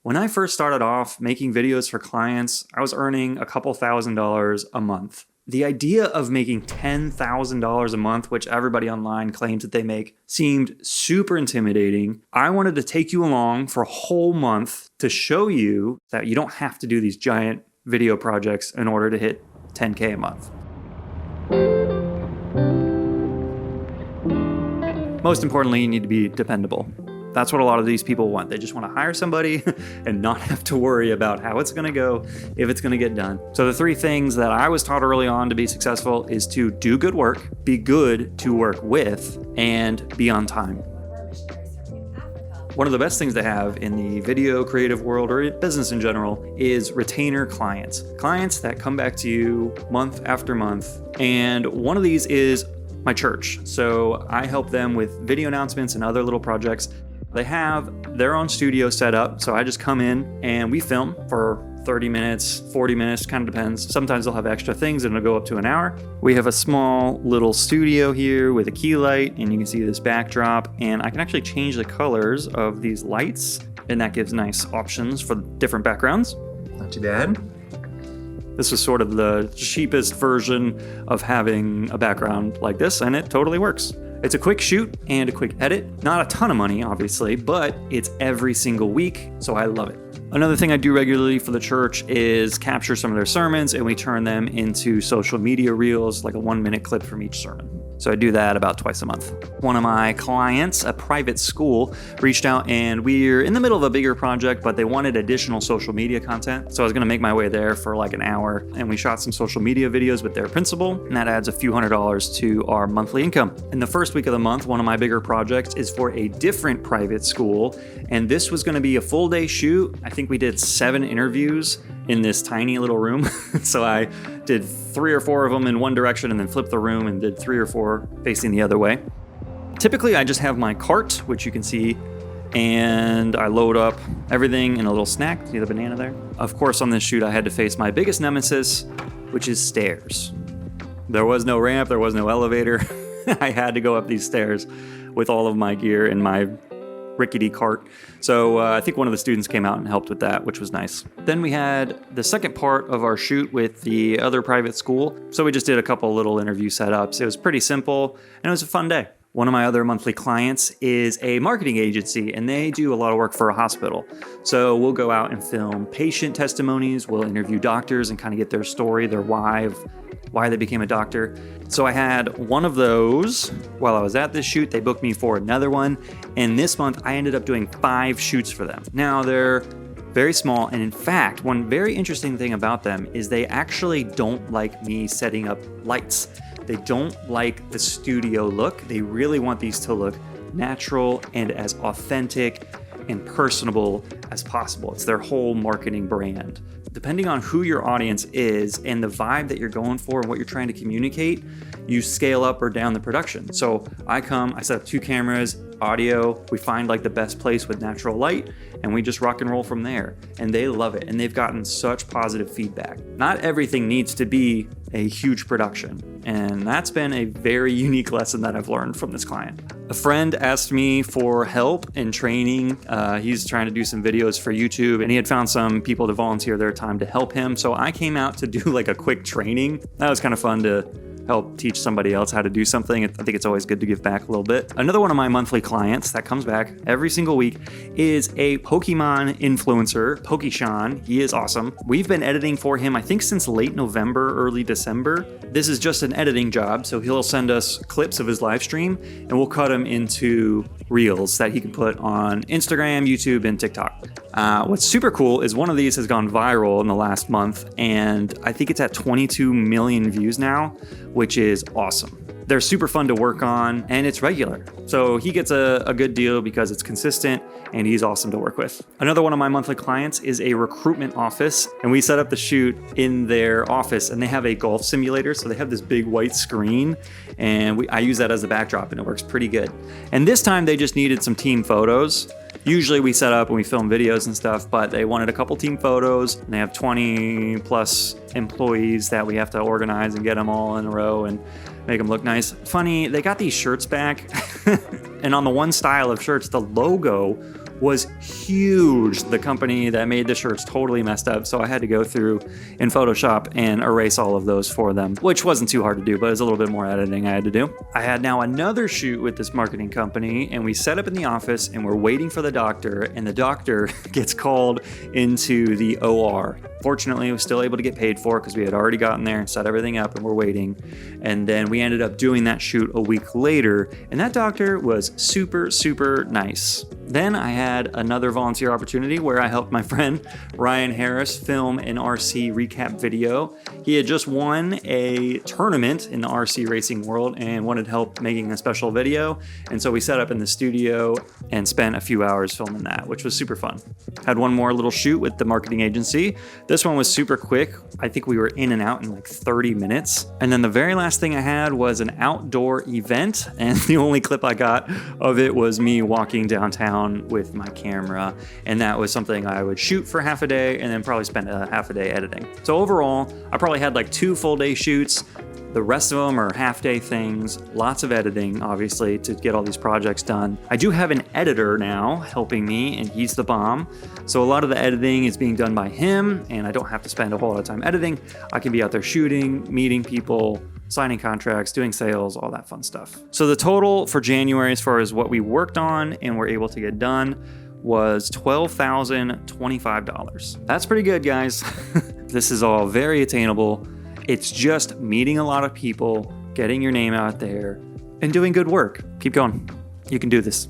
When I first started off making videos for clients, I was earning a couple $1,000s a month. The idea of making $10,000 a month, which everybody online claims that they make, seemed super intimidating. I wanted to take you along for a whole month to show you that you don't have to do these giant video projects in order to hit 10K a month. Most importantly, you need to be dependable. That's what a lot of these people want. They just want to hire somebody and not have to worry about how it's going to go, if it's going to get done. So the 3 things that I was taught early on to be successful is to do good work, be good to work with, and be on time. One of the best things to have in the video creative world or business in general is retainer clients. Clients that come back to you month after month. And one of these is my church. So I help them with video announcements and other little projects. They have their own studio set up, so I just come in and we film for 30 minutes, 40 minutes, kind of depends. Sometimes they'll have extra things and it'll go up to an hour. We have a small little studio here with a key light, and you can see this backdrop, and I can actually change the colors of these lights, and that gives nice options for different backgrounds. Not too bad. This is sort of the cheapest version of having a background like this, and it totally works. It's a quick shoot and a quick edit. Not a ton of money, obviously, but it's every single week, so I love it. Another thing I do regularly for the church is capture some of their sermons, and we turn them into social media reels, like a 1-minute clip from each sermon. So I do that about twice a month. One of my clients, a private school, reached out, and we're in the middle of a bigger project, but they wanted additional social media content. So I was gonna make my way there for like an hour, and we shot some social media videos with their principal, and that adds a few $100s to our monthly income. In the first week of the month, one of my bigger projects is for a different private school, and this was gonna be a full day shoot. I think we did 7 interviews in this tiny little room. So I did 3 or 4 of them in one direction and then flipped the room and did 3 or 4 facing the other way. Typically, I just have my cart, which you can see, and I load up everything in a little snack. See the banana there? Of course, on this shoot, I had to face my biggest nemesis, which is stairs. There was no ramp, there was no elevator. I had to go up these stairs with all of my gear in my rickety cart. So I think one of the students came out and helped with that, which was nice. Then we had the second part of our shoot with the other private school. So we just did a couple little interview setups. It was pretty simple, and it was a fun day. One of my other monthly clients is a marketing agency, and they do a lot of work for a hospital. So we'll go out and film patient testimonies. We'll interview doctors and kind of get their story, their why of why they became a doctor. So I had one of those while I was at this shoot. They booked me for another one. And this month I ended up doing 5 shoots for them. Now they're very small. And in fact, one very interesting thing about them is they actually don't like me setting up lights. They don't like the studio look. They really want these to look natural and as authentic and personable as possible. It's their whole marketing brand. Depending on who your audience is and the vibe that you're going for and what you're trying to communicate, you scale up or down the production. So I set up 2 cameras, audio, we find like the best place with natural light, and we just rock and roll from there. And they love it, and they've gotten such positive feedback. Not everything needs to be a huge production, and that's been a very unique lesson that I've learned from this client. A friend asked me for help in training. He's trying to do some videos for YouTube, and he had found some people to volunteer their time to help him. So I came out to do like a quick training. That was kind of fun to help teach somebody else how to do something. I think it's always good to give back a little bit. Another one of my monthly clients that comes back every single week is a Pokemon influencer, Pokeshawn. He is awesome. We've been editing for him, I think, since late November, early December. This is just an editing job, so he'll send us clips of his live stream, and we'll cut them into reels that he can put on Instagram, YouTube, and TikTok. What's super cool is one of these has gone viral in the last month, and I think it's at 22 million views now, which is awesome. They're super fun to work on, and it's regular. So he gets a good deal because it's consistent, and he's awesome to work with. Another one of my monthly clients is a recruitment office, and we set up the shoot in their office, and they have a golf simulator. So they have this big white screen, and I use that as a backdrop, and it works pretty good. And this time they just needed some team photos. Usually we set up and we film videos and stuff, but they wanted a couple team photos, and they have 20 plus employees that we have to organize and get them all in a row and make them look nice. Funny, they got these shirts back, and on the one style of shirts, the logo was huge. The company that made the shirts totally messed up, so I had to go through in Photoshop and erase all of those for them, which wasn't too hard to do, but it was a little bit more editing I had to do. I had now another shoot with this marketing company, and we set up in the office and we're waiting for the doctor, and the doctor gets called into the OR. Fortunately, I was still able to get paid for it because we had already gotten there and set everything up and we're waiting. And then we ended up doing that shoot a week later, and that doctor was super, super nice. Then I had another volunteer opportunity where I helped my friend Ryan Harris film an RC recap video. He had just won a tournament in the RC racing world and wanted help making a special video. And so we set up in the studio and spent a few hours filming that, which was super fun. Had one more little shoot with the marketing agency. This one was super quick. I think we were in and out in like 30 minutes. And then the very last thing I had was an outdoor event. And the only clip I got of it was me walking downtown with my camera, and that was something I would shoot for half a day and then probably spend a half a day editing. So overall, I probably had like 2 full day shoots. The rest of them are half day things, lots of editing, obviously, to get all these projects done. I do have an editor now helping me, and he's the bomb. So a lot of the editing is being done by him, and I don't have to spend a whole lot of time editing. I can be out there shooting, meeting people, signing contracts, doing sales, all that fun stuff. So the total for January, as far as what we worked on and were able to get done, was $12,025. That's pretty good, guys. This is all very attainable. It's just meeting a lot of people, getting your name out there, and doing good work. Keep going. You can do this.